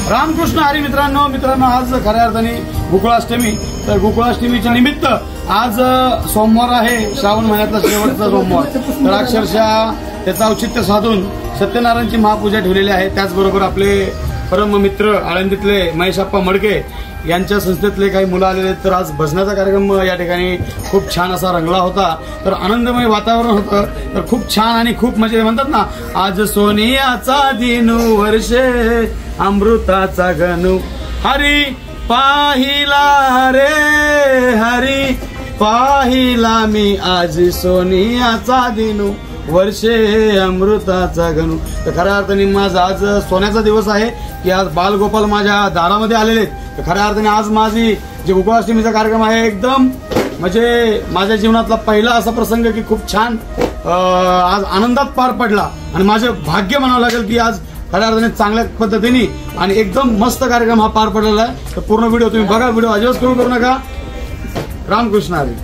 रामकृष्ण हरी मित्रांनो आज खऱ्या अर्थाने गोकुळाष्टमी। तर गोकुळाष्टमीच्या निमित्त आज सोमवार आहे, श्रावण महिन्यातला शेवटचा सोमवार। तर अक्षरशः त्याचं औचित्य साधून सत्यनारायणची महापूजा ठेवलेली आहे। त्याचबरोबर आपले परम मित्र आळंदीतले महेशप्पा मडके यांच्या संस्थेतले काही मुलं आलेले। तर आज भजनाचा कार्यक्रम या ठिकाणी खूप छान असा रंगला होता। तर आनंदमय वातावरण होतं। तर खूप छान आणि खूप म्हणजे म्हणतात ना, आज सोनियाचा दिनू वर्षे अमृताचा गणू हरी पाहिला रे हरी पाहिला मी आज सोनियाचा दिनू वर्षे अमृताचा गणू। तर खऱ्या अर्थाने माझा आज सोन्याचा दिवस आहे की आज बालगोपाल माझ्या दारामध्ये आलेले आहेत। तर खऱ्या अर्थाने आज माझी जे गोकुळाष्टमीचा कार्यक्रम आहे एकदम म्हणजे माझ्या जीवनातला पहिला असा प्रसंग की खूप छान आज आनंदात पार पडला आणि माझे भाग्य म्हणावं लागेल की आज खऱ्या अर्थाने चांगल्या पद्धतीने आणि एकदम मस्त कार्यक्रम हा पार पडलेला आहे। तर पूर्ण व्हिडिओ तुम्ही बघा, व्हिडिओ अजिबात स्क्रोल करू नका। रामकृष्ण हरी।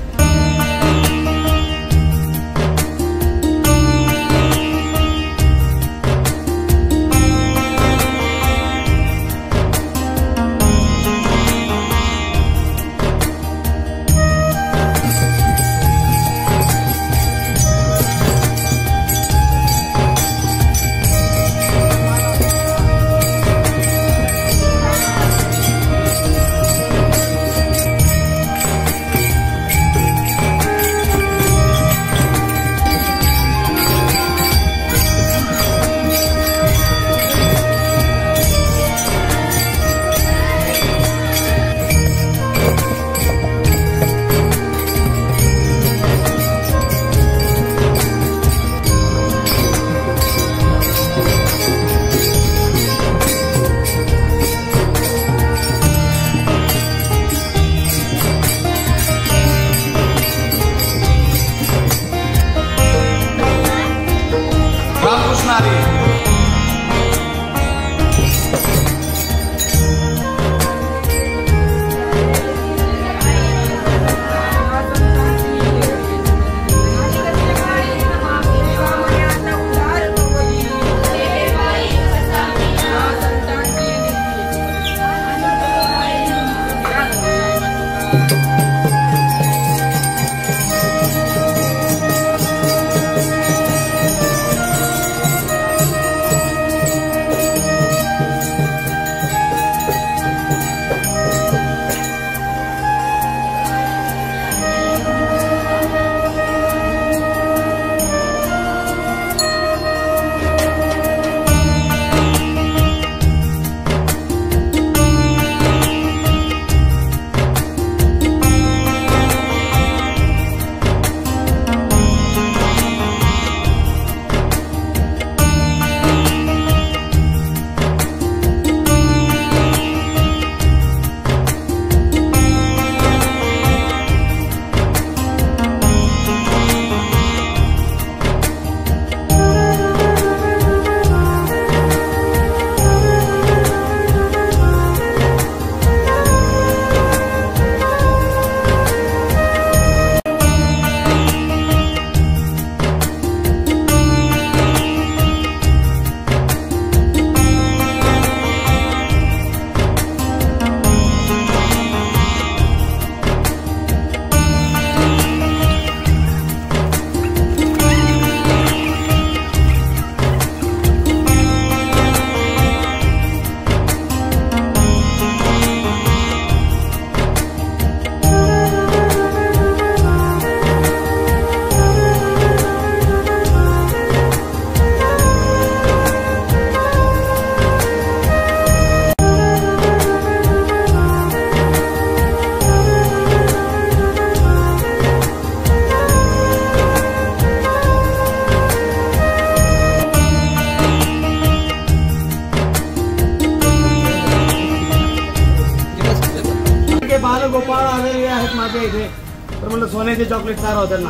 बालगोपाळ आलेले आहेत माझ्या इथे। तर म्हणलं सोन्याचे चॉकलेट चारा त्यांना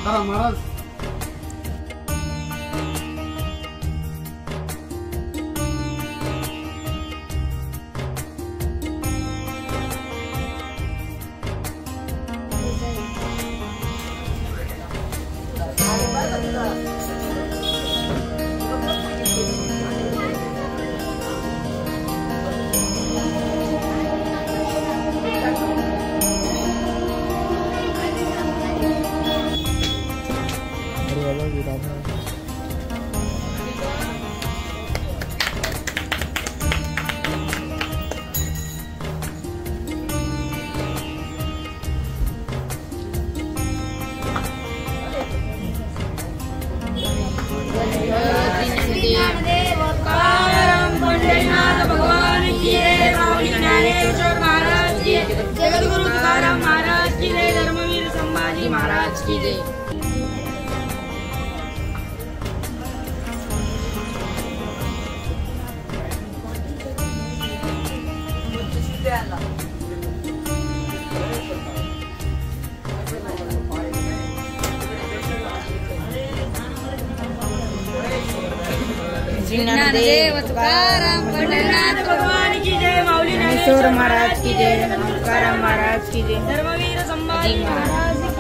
करा महाराज। की जय. ज्ञानदेव तुकाराम पंढरीनाथ भगवान की जय. माऊली ज्ञानेश्वर महाराज की जय. तुकाराम महाराज की जय. धर्मवीर संभाजी महाराज